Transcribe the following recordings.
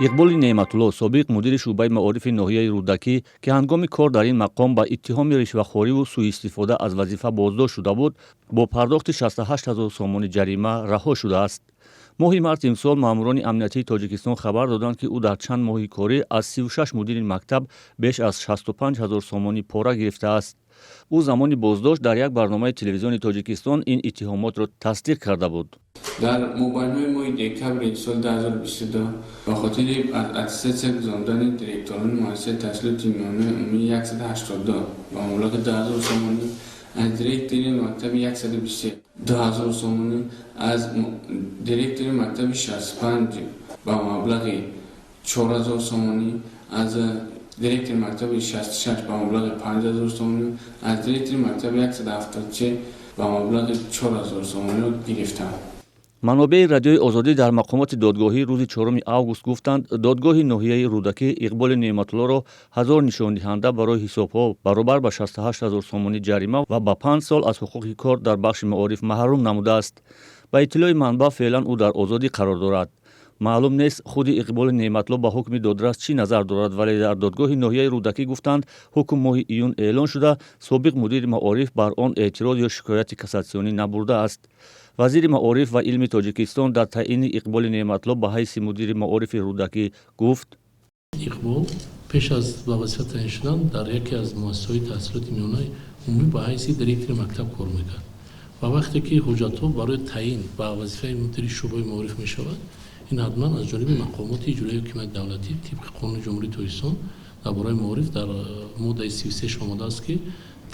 иқболи неъматулло собиқ мудири шуъбаи маорифи ноҳияи рӯдакӣ ки ҳангоми кор дар ин мақом ба иттиҳоми ришвахӯриву сӯистифода аз вазифа боздошт шуда буд бо пардохти 68 000 сомони ҷарима раҳо шудааст. моҳи март имсол маъмурони амниятии тоҷикистон хабар доданд ки ӯ дар чанд моҳи корӣ аз 36 мудири мактаб беш аз 65 000 сомони пора гирифтааст. ӯ замони боздошт дар як барномаи телевизиони тоҷикистон ин иттиҳомотро тасдиқ карда буд. дар мобайнҳои моҳи декабри соли 2022 ба хотири аттестатсия гузарондани директорони муассисаи таҳсилоти миёнаи умумии 182 ба маблағи 2000 сомонӣ, аз директори мактаби 123 2000 сомонӣ, аз директори мактаби 65 ба маблағи 4000 сомонӣ, аз директори мактаби 66 ба маблағи 5000 сомонӣ, аз директори мактаби 173 ба маблағи 4000 сомониро гирифтам. манобеи радиои озодӣ дар мақомоти додгоҳӣ рӯзи 4 август гуфтанд, додгоҳи ноҳияи рӯдакӣ иқболи неъматуллоро 1000 нишондиҳанда барои ҳисобҳо баробар ба 68 000 сомони ҷарима ва ба 5 сол аз ҳуқуқи кор дар бахши маориф маҳрум намудааст. ба иттилои манбаъ феълан ӯ дар озодӣ қарор дорад. маълум нест худи иқболи неъматулло ба ҳукми додрас чӣ назар дорад, вале дар додгоҳи ноҳияи рӯдакӣ гуфтанд, ҳукм моҳи июн эълон шуда, собиқ мудири маориф бар он эътироз ё шикояти кассатсионӣ набурдааст. вазири маориф ва илми тоҷикистон дар таъини иқболи неъматулло ба ҳайси мудири маорифи рӯдакӣ гуфт: иқбол пеш аз ба вазифа таъин шудан дар яке аз муассисаҳои таҳсилоти миёнаи умумӣ ба ҳайси директори мактаб кор мекард ва вақте ки ҳуҷҷатҳо барои таъин ба вазифаи мудири шуъбаи маориф мешавад, ин ҳатман аз ҷониби мақомоти иҷроии ҳукумати давлатӣ тибқи қонуни ҷумҳурии тоҷикистон дар бораи маориф дар моддаи 33 омода аст ки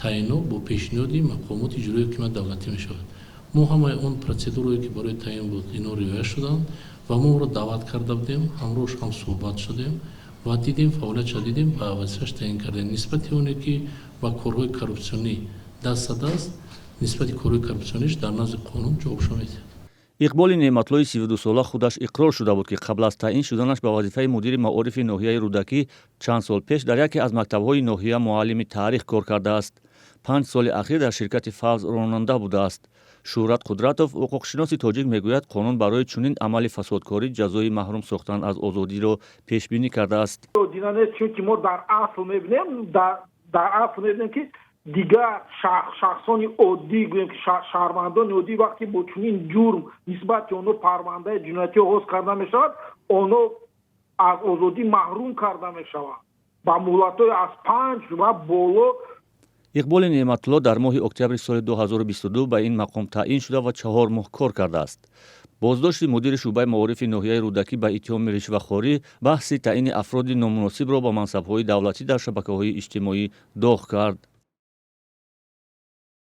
таъинҳо бо пешниҳоди мақомоти иҷроии ҳукумати давлатӣ мешавад. мо ҳамаи он процедурое ки барои таъин буд ино риоя шуданд ва мо ӯро даъват карда будем, ҳамроҳш ҳам суҳбат шудем ва дидем фаъолиятша дидем ба вазифаш таъин кардем. нисбати оне ки ба корҳои коррупсионӣ даст аст, нисбати корҳои коррупсиониш дар назди қонун ҷо шумед. иқболи неъматуллои 32 сола худаш иқрор шуда буд ки қабл аз таъин шуданаш ба вазифаи мудири маорифи ноҳияи рӯдакӣ чанд сол пеш дар яке аз мактабҳои ноҳия муаллими таърих кор кардааст. 5 соли ахир дар ширкати фавз ронанда будааст. шӯҳрат қудратов, ҳуқуқшиноси тоҷик, мегӯяд қонун барои чунин амали фасодкорӣ ҷазои маҳрум сохтан аз озодиро пешбинӣ кардааст. Дина нест, чунки мо дар асл мебинем ки дигар шахсони оддӣ, гӯем ки шаҳрвандони оддӣ вақте бо чунин ҷурм нисбати онҳо парвандаи ҷиноятӣ оғоз карда мешавад, онҳо аз озодӣ маҳрум карда мешавад ба муҳлатҳои аз 5 ва боло. иқболи неъматулло дар моҳи октябри соли 2022 ба ин мақом таъин шуда ва 4 моҳ кор кардааст. боздошти мудири шуъбаи маорифи ноҳияи рӯдакӣ ба иттиҳоми ришвахӯрӣ баҳси таъини афроди номуносибро ба мансабҳои давлатӣ дар шабакаҳои иҷтимоӣ доғ кард.